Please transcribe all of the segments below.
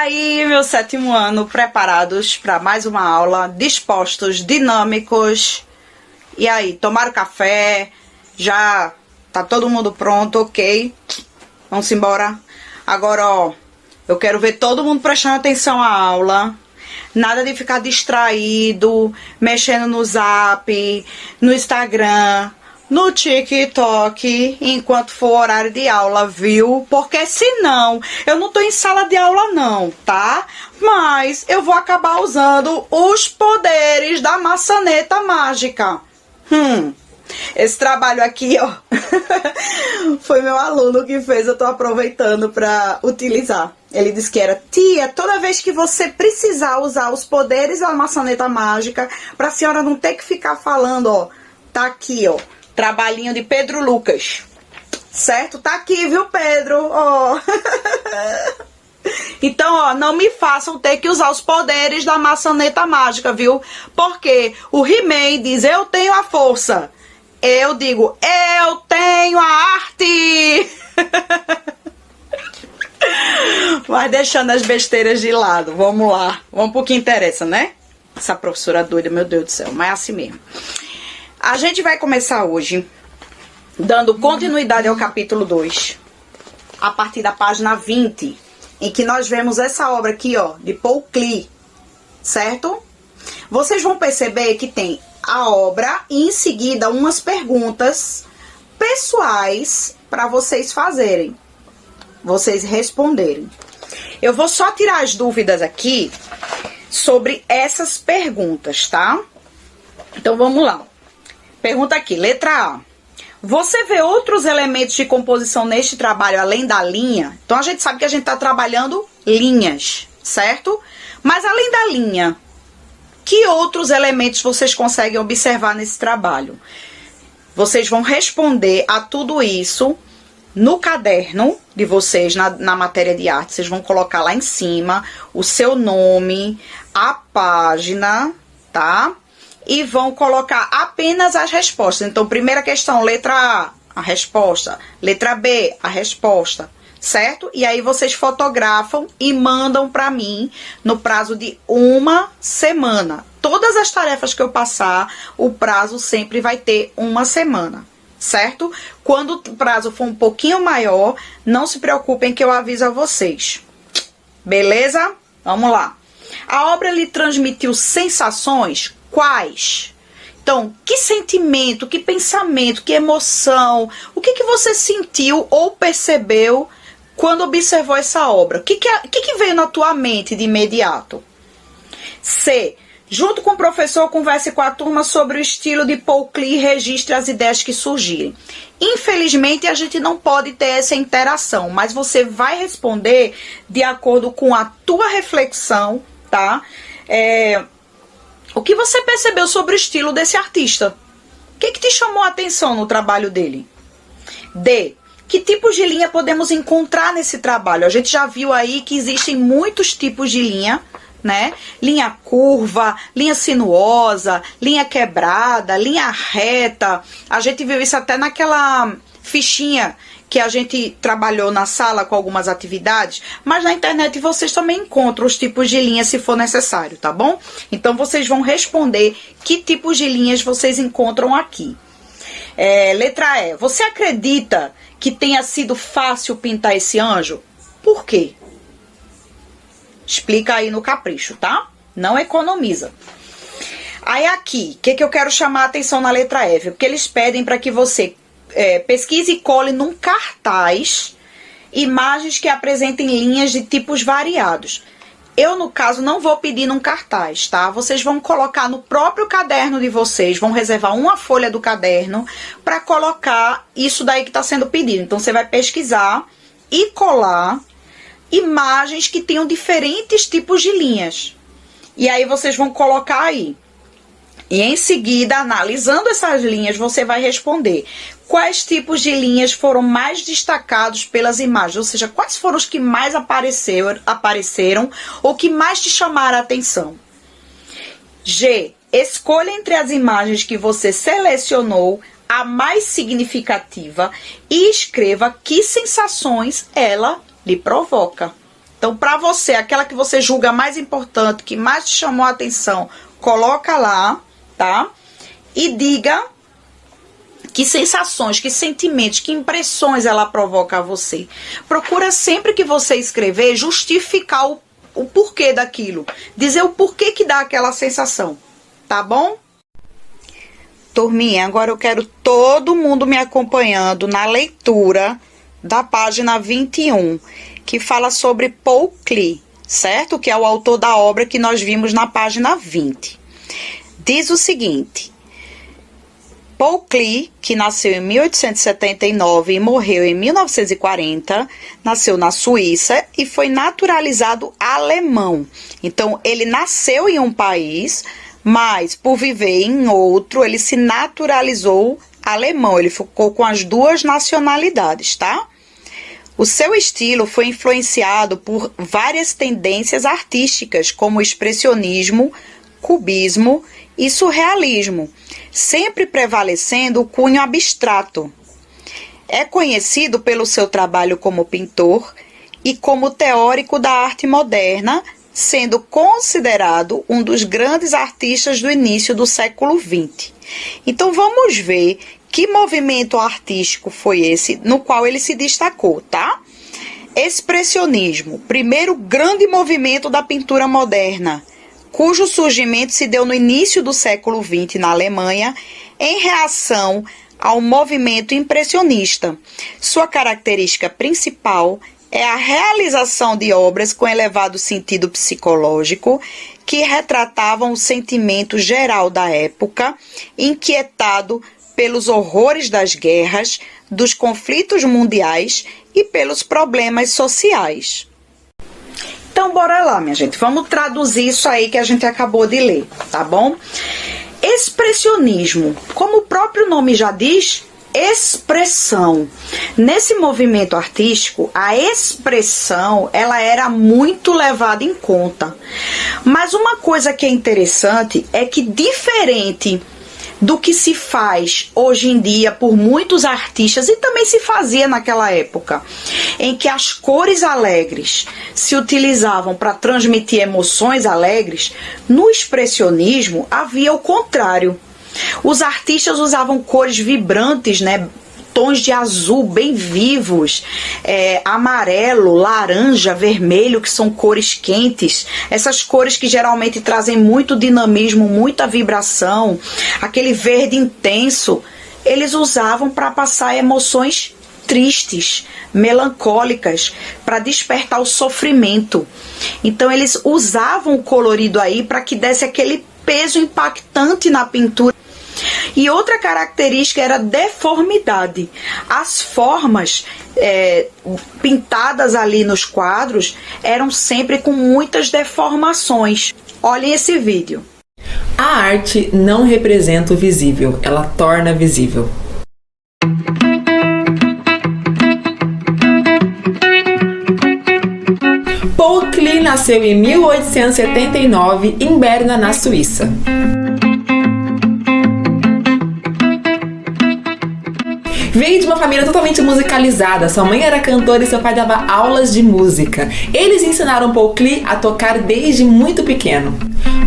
aí, meu sétimo ano, preparados para mais uma aula, dispostos, dinâmicos. E aí, tomaram café? Já tá todo mundo pronto, ok? Vamos embora? Agora, ó, eu quero ver todo mundo prestando atenção à aula. Nada de ficar distraído, mexendo no Zap, no Instagram, no TikTok, enquanto for horário de aula, viu? Porque senão, eu não tô em sala de aula não, tá? Mas eu vou acabar usando os poderes da maçaneta mágica. Esse trabalho aqui, ó, foi meu aluno que fez, eu tô aproveitando pra utilizar. Ele disse que era: tia, toda vez que você precisar usar os poderes da maçaneta mágica, pra senhora não ter que ficar falando, ó, tá aqui, ó, trabalhinho de Pedro Lucas, certo? Tá aqui, viu, Pedro? Ó. Então, ó, não me façam ter que usar os poderes da maçaneta mágica, viu? Porque o He-Man diz: eu tenho a força. Eu digo: eu tenho a arte. Mas deixando as besteiras de lado, vamos lá. Vamos pro que interessa, né? Essa professora doida, meu Deus do céu, mas é assim mesmo. A gente vai começar hoje dando continuidade ao capítulo 2, a partir da página 20, em que nós vemos essa obra aqui, ó, de Paul Klee, certo? Vocês vão perceber que tem a obra e em seguida umas perguntas pessoais para vocês fazerem, vocês responderem. Eu vou só tirar as dúvidas aqui sobre essas perguntas, tá? Então vamos lá. Pergunta aqui, letra A. Você vê outros elementos de composição neste trabalho além da linha? Então a gente sabe que a gente está trabalhando linhas, certo? Mas além da linha, que outros elementos vocês conseguem observar nesse trabalho? Vocês vão responder a tudo isso no caderno de vocês, na matéria de arte. Vocês vão colocar lá em cima o seu nome, a página, tá? E vão colocar apenas as respostas. Então, primeira questão, letra A resposta. Letra B, a resposta. Certo? E aí vocês fotografam e mandam para mim no prazo de 1 semana. Todas as tarefas que eu passar, o prazo sempre vai ter 1 semana. Certo? Quando o prazo for um pouquinho maior, não se preocupem que eu aviso a vocês. Beleza? Vamos lá. A obra lhe transmitiu sensações? Quais? Então, que sentimento, que pensamento, que emoção, o que você sentiu ou percebeu quando observou essa obra? O que veio na tua mente de imediato? C. Junto com o professor, converse com a turma sobre o estilo de Paul Klee e registre as ideias que surgirem. Infelizmente, a gente não pode ter essa interação, mas você vai responder de acordo com a tua reflexão, tá? O que você percebeu sobre o estilo desse artista? O que te chamou a atenção no trabalho dele? D. Que tipos de linha podemos encontrar nesse trabalho? A gente já viu aí que existem muitos tipos de linha, né? Linha curva, linha sinuosa, linha quebrada, linha reta. A gente viu isso até naquela fichinha que a gente trabalhou na sala com algumas atividades, mas na internet vocês também encontram os tipos de linha se for necessário, tá bom? Então vocês vão responder que tipos de linhas vocês encontram aqui. Letra E. Você acredita que tenha sido fácil pintar esse anjo? Por quê? Explica aí no capricho, tá? Não economiza. Aí aqui, o que eu quero chamar a atenção na letra F? Porque eles pedem para que você pesquise e cole num cartaz imagens que apresentem linhas de tipos variados. Eu, no caso, não vou pedir num cartaz, tá? Vocês vão colocar no próprio caderno de vocês, vão reservar uma folha do caderno para colocar isso daí que está sendo pedido. Então, você vai pesquisar e colar imagens que tenham diferentes tipos de linhas. E aí, vocês vão colocar aí. E em seguida, analisando essas linhas, você vai responder quais tipos de linhas foram mais destacados pelas imagens, ou seja, quais foram os que mais apareceram ou que mais te chamaram a atenção. G. Escolha entre as imagens que você selecionou a mais significativa e escreva que sensações ela lhe provoca. Então, para você, aquela que você julga mais importante, que mais te chamou a atenção, coloca lá, tá? E diga que sensações, que sentimentos, que impressões ela provoca a você. Procura sempre que você escrever justificar o porquê daquilo. Dizer o porquê que dá aquela sensação, tá bom? Turminha, agora eu quero todo mundo me acompanhando na leitura da página 21, que fala sobre Paul Klee, certo? Que é o autor da obra que nós vimos na página 20. Diz o seguinte: Paul Klee, que nasceu em 1879 e morreu em 1940, nasceu na Suíça e foi naturalizado alemão. Então, ele nasceu em um país, mas por viver em outro, ele se naturalizou alemão. Ele ficou com as duas nacionalidades, tá? O seu estilo foi influenciado por várias tendências artísticas, como o expressionismo, cubismo e surrealismo, sempre prevalecendo o cunho abstrato. É conhecido pelo seu trabalho como pintor e como teórico da arte moderna, sendo considerado um dos grandes artistas do início do século XX. Então vamos ver que movimento artístico foi esse no qual ele se destacou, tá? Expressionismo, primeiro grande movimento da pintura moderna, cujo surgimento se deu no início do século XX na Alemanha, em reação ao movimento impressionista. Sua característica principal é a realização de obras com elevado sentido psicológico, que retratavam o sentimento geral da época, inquietado pelos horrores das guerras, dos conflitos mundiais e pelos problemas sociais. Então, bora lá, minha gente. Vamos traduzir isso aí que a gente acabou de ler, tá bom? Expressionismo, como o próprio nome já diz, expressão. Nesse movimento artístico, a expressão, ela era muito levada em conta. Mas uma coisa que é interessante é que, diferente do que se faz hoje em dia por muitos artistas, e também se fazia naquela época, em que as cores alegres se utilizavam para transmitir emoções alegres, no expressionismo havia o contrário. Os artistas usavam cores vibrantes, né? Tons de azul bem vivos, amarelo, laranja, vermelho, que são cores quentes. Essas cores que geralmente trazem muito dinamismo, muita vibração. Aquele verde intenso, eles usavam para passar emoções tristes, melancólicas, para despertar o sofrimento. Então eles usavam o colorido aí para que desse aquele peso impactante na pintura. E outra característica era a deformidade. As formas pintadas ali nos quadros eram sempre com muitas deformações. Olhem esse vídeo. A arte não representa o visível, ela torna visível. Paul Klee nasceu em 1879 em Berna, na Suíça. Veio de uma família totalmente musicalizada. Sua mãe era cantora e seu pai dava aulas de música. Eles ensinaram Paul Klee a tocar desde muito pequeno.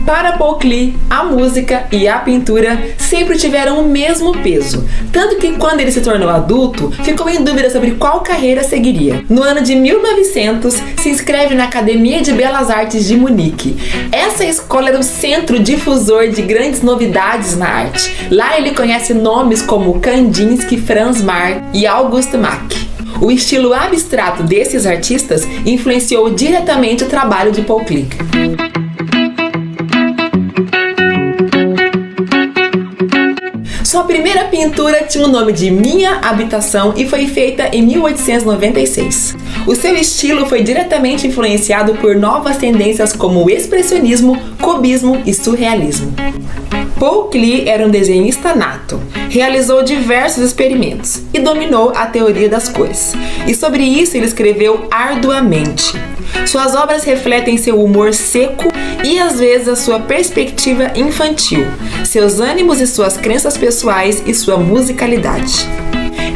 Para Paul Klee, a música e a pintura sempre tiveram o mesmo peso. Tanto que quando ele se tornou adulto, ficou em dúvida sobre qual carreira seguiria. No ano de 1900, se inscreve na Academia de Belas Artes de Munique. Essa escola era o centro difusor de grandes novidades na arte. Lá ele conhece nomes como Kandinsky, Franz Marc e Auguste Macke. O estilo abstrato desses artistas influenciou diretamente o trabalho de Paul Klee. Sua primeira pintura tinha o nome de Minha Habitação e foi feita em 1896. O seu estilo foi diretamente influenciado por novas tendências como o expressionismo, cubismo e surrealismo. Paul Klee era um desenhista nato, realizou diversos experimentos e dominou a teoria das cores. E sobre isso ele escreveu arduamente. Suas obras refletem seu humor seco e às vezes a sua perspectiva infantil, seus ânimos e suas crenças pessoais e sua musicalidade.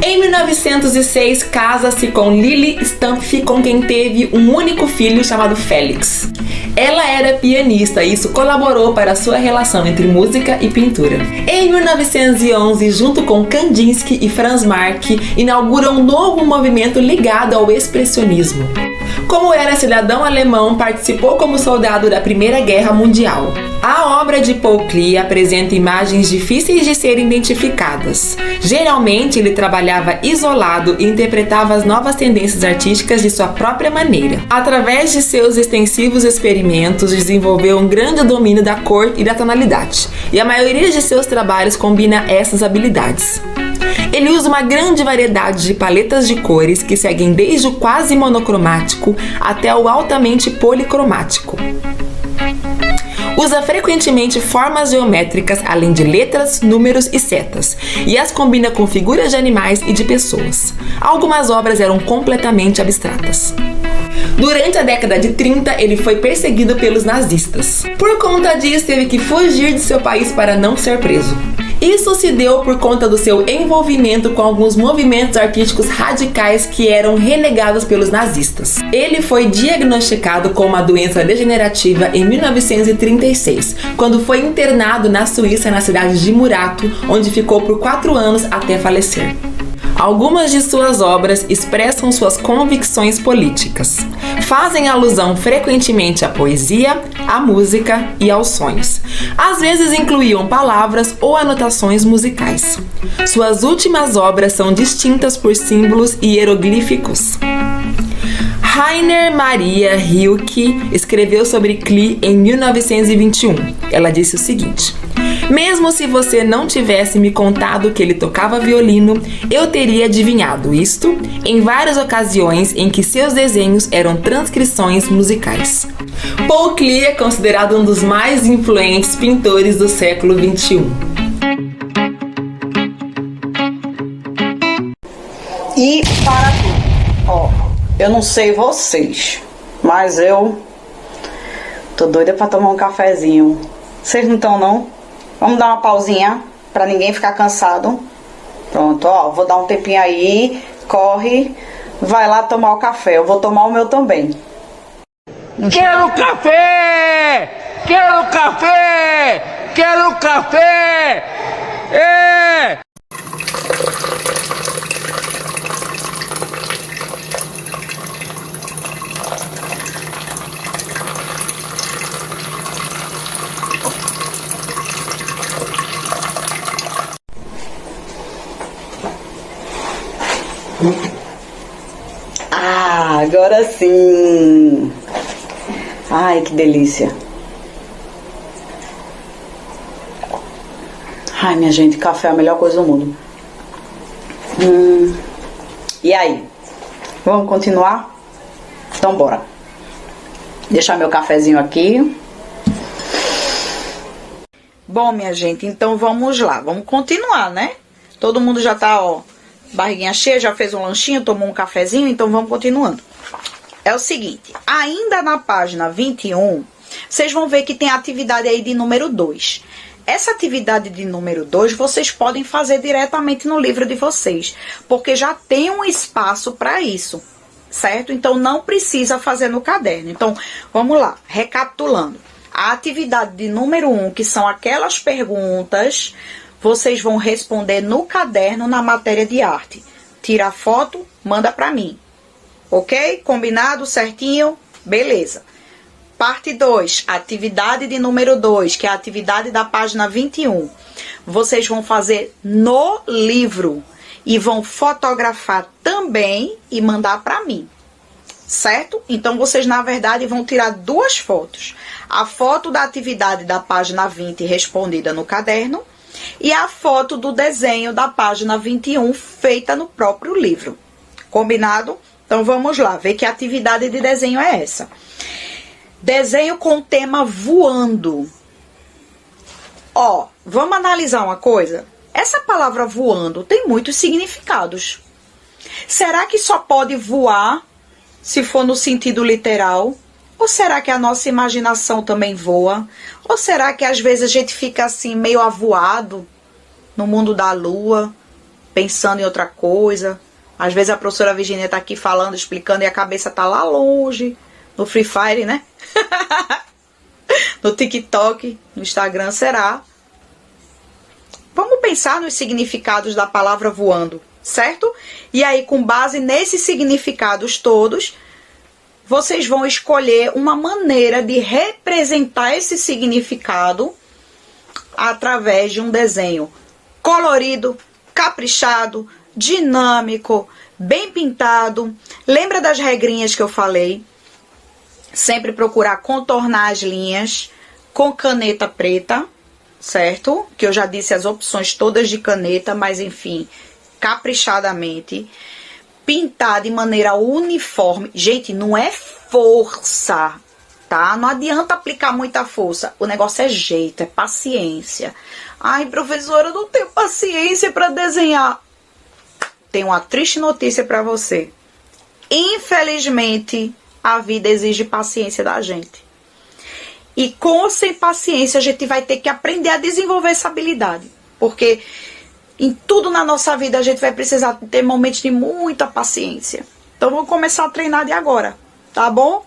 Em 1906, casa-se com Lili Stampf, com quem teve um único filho chamado Félix. Ela era pianista e isso colaborou para a sua relação entre música e pintura. Em 1911, junto com Kandinsky e Franz Marc, inaugura um novo movimento ligado ao expressionismo. Como era cidadão alemão, participou como soldado da Primeira Guerra Mundial. A obra de Paul Klee apresenta imagens difíceis de serem identificadas. Geralmente, ele trabalhava isolado e interpretava as novas tendências artísticas de sua própria maneira. Através de seus extensivos experimentos, desenvolveu um grande domínio da cor e da tonalidade, e a maioria de seus trabalhos combina essas habilidades. Ele usa uma grande variedade de paletas de cores que seguem desde o quase monocromático até o altamente policromático. Usa frequentemente formas geométricas, além de letras, números e setas, e as combina com figuras de animais e de pessoas. Algumas obras eram completamente abstratas. Durante a década de 30, ele foi perseguido pelos nazistas. Por conta disso, teve que fugir de seu país para não ser preso. Isso se deu por conta do seu envolvimento com alguns movimentos artísticos radicais que eram renegados pelos nazistas. Ele foi diagnosticado com uma doença degenerativa em 1936, quando foi internado na Suíça, na cidade de Murato, onde ficou por 4 anos até falecer. Algumas de suas obras expressam suas convicções políticas. Fazem alusão frequentemente à poesia, à música e aos sonhos. Às vezes incluíam palavras ou anotações musicais. Suas últimas obras são distintas por símbolos e hieroglíficos. Rainer Maria Rilke escreveu sobre Klee em 1921. Ela disse o seguinte: mesmo se você não tivesse me contado que ele tocava violino, eu teria adivinhado isto em várias ocasiões em que seus desenhos eram transcrições musicais. Paul Klee é considerado um dos mais influentes pintores do século XXI. E para tudo, ó, eu não sei vocês, mas eu tô doida pra tomar um cafezinho. Vocês não estão, não? Vamos dar uma pausinha pra ninguém ficar cansado. Pronto, ó, vou dar um tempinho aí, corre, vai lá tomar o café. Eu vou tomar o meu também. Quero café! Quero café! Quero café! É! Ah, agora sim! Ai, que delícia! Ai, minha gente, café é a melhor coisa do mundo. E aí? Vamos continuar? Então bora. Deixar meu cafezinho aqui. Bom, minha gente, então vamos lá. Vamos continuar, né? Todo mundo já tá, ó, barriguinha cheia, já fez um lanchinho, tomou um cafezinho, então vamos continuando. É o seguinte, ainda na página 21, vocês vão ver que tem a atividade aí de número 2. Essa atividade de número 2, vocês podem fazer diretamente no livro de vocês, porque já tem um espaço para isso, certo? Então, não precisa fazer no caderno. Então, vamos lá, recapitulando. A atividade de número 1, que são aquelas perguntas, vocês vão responder no caderno na matéria de arte. Tira a foto, manda para mim. Ok? Combinado? Certinho? Beleza. Parte 2, atividade de número 2, que é a atividade da página 21. Vocês vão fazer no livro e vão fotografar também e mandar para mim. Certo? Então, vocês, na verdade, vão tirar 2 fotos. A foto da atividade da página 20 respondida no caderno e a foto do desenho da página 21 feita no próprio livro. Combinado? Então, vamos lá, ver que atividade de desenho é essa. Desenho com o tema voando. Ó, vamos analisar uma coisa? Essa palavra voando tem muitos significados. Será que só pode voar se for no sentido literal? Ou será que a nossa imaginação também voa? Ou será que às vezes a gente fica assim meio avoado no mundo da lua? pensando em outra coisa. Às vezes a professora Virginia tá aqui falando, explicando, e a cabeça tá lá longe, no Free Fire, né? No TikTok, no Instagram, será? Vamos pensar nos significados da palavra voando, certo? E aí, com base nesses significados todos, vocês vão escolher uma maneira de representar esse significado através de um desenho colorido, caprichado, dinâmico, bem pintado. Lembra das regrinhas que eu falei? Sempre procurar contornar as linhas com caneta preta, certo? Que eu já disse as opções todas de caneta, mas enfim, caprichadamente. Pintar de maneira uniforme. Gente, não é força, tá? Não adianta aplicar muita força. O negócio é jeito, é paciência. Ai, professora, eu não tenho paciência para desenhar. Tenho uma triste notícia para você. Infelizmente, a vida exige paciência da gente. E com ou sem paciência, a gente vai ter que aprender a desenvolver essa habilidade. Porque em tudo na nossa vida a gente vai precisar ter momentos de muita paciência. Então vamos começar a treinar de agora, tá bom?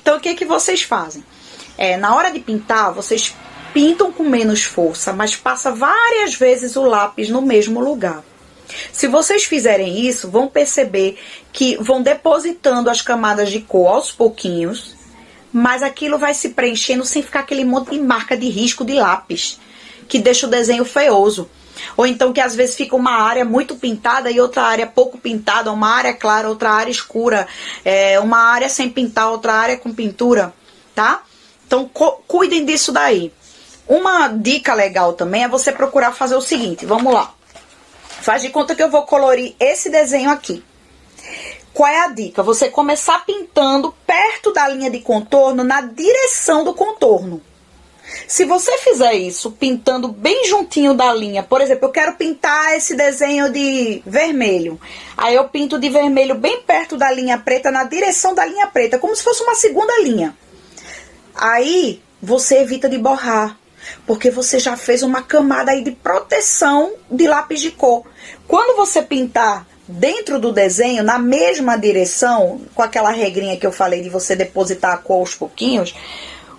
Então o que que vocês fazem? Na hora de pintar, vocês pintam com menos força, mas passa várias vezes o lápis no mesmo lugar. Se vocês fizerem isso, vão perceber que vão depositando as camadas de cor aos pouquinhos, mas aquilo vai se preenchendo sem ficar aquele monte de marca de risco de lápis, que deixa o desenho feioso. Ou então que às vezes fica uma área muito pintada e outra área pouco pintada, uma área clara, outra área escura, uma área sem pintar, outra área com pintura, tá? Então cuidem disso daí. Uma dica legal também é você procurar fazer o seguinte, vamos lá. Faz de conta que eu vou colorir esse desenho aqui. Qual é a dica? Você começar pintando perto da linha de contorno, na direção do contorno. Se você fizer isso, pintando bem juntinho da linha, por exemplo, eu quero pintar esse desenho de vermelho. Aí eu pinto de vermelho bem perto da linha preta, na direção da linha preta, como se fosse uma segunda linha. Aí você evita de borrar, porque você já fez uma camada aí de proteção de lápis de cor. Quando você pintar dentro do desenho, na mesma direção, com aquela regrinha que eu falei de você depositar a cor aos pouquinhos,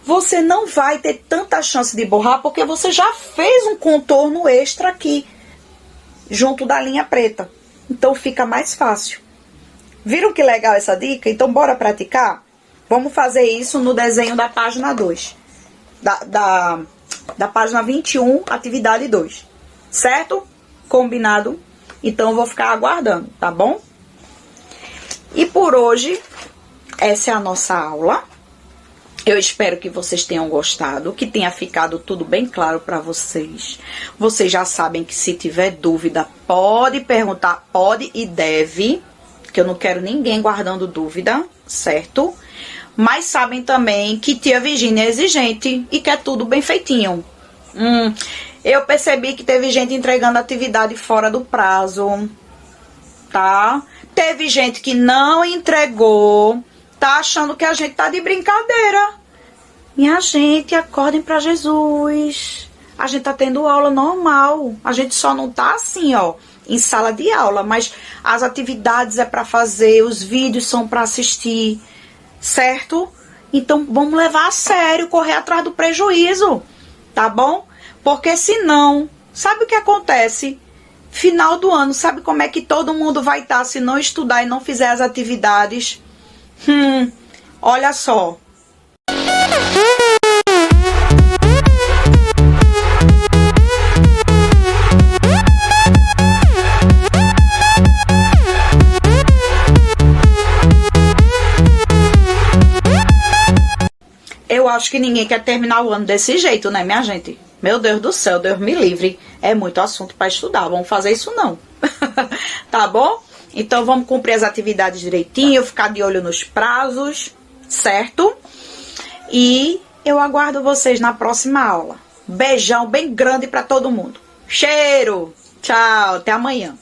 você não vai ter tanta chance de borrar, porque você já fez um contorno extra aqui, junto da linha preta. Então fica mais fácil. Viram que legal essa dica? Então bora praticar? Vamos fazer isso no desenho da página 2. Da página 21, atividade 2. Certo? Combinado? Então eu vou ficar aguardando, tá bom? E por hoje, essa é a nossa aula. Eu espero que vocês tenham gostado, que tenha ficado tudo bem claro para vocês. Vocês já sabem que se tiver dúvida, pode perguntar, pode e deve, que eu não quero ninguém guardando dúvida, certo? Mas sabem também que tia Virginia é exigente e quer tudo bem feitinho. Eu percebi que teve gente entregando atividade fora do prazo, tá? Teve gente que não entregou, tá achando que a gente tá de brincadeira. Minha gente, acordem pra Jesus. A gente tá tendo aula normal. A gente só não tá assim, ó, em sala de aula, mas as atividades é pra fazer, os vídeos são pra assistir, certo? Então vamos levar a sério, correr atrás do prejuízo, tá bom? Porque senão, sabe o que acontece? Final do ano, sabe como é que todo mundo vai estar se não estudar e não fizer as atividades? Olha só. Eu acho que ninguém quer terminar o ano desse jeito, né, minha gente? Meu Deus do céu, Deus me livre. É muito assunto para estudar, vamos fazer isso não. Tá bom? Então vamos cumprir as atividades direitinho, ficar de olho nos prazos, certo? E eu aguardo vocês na próxima aula. Beijão bem grande para todo mundo. Cheiro! Tchau, até amanhã.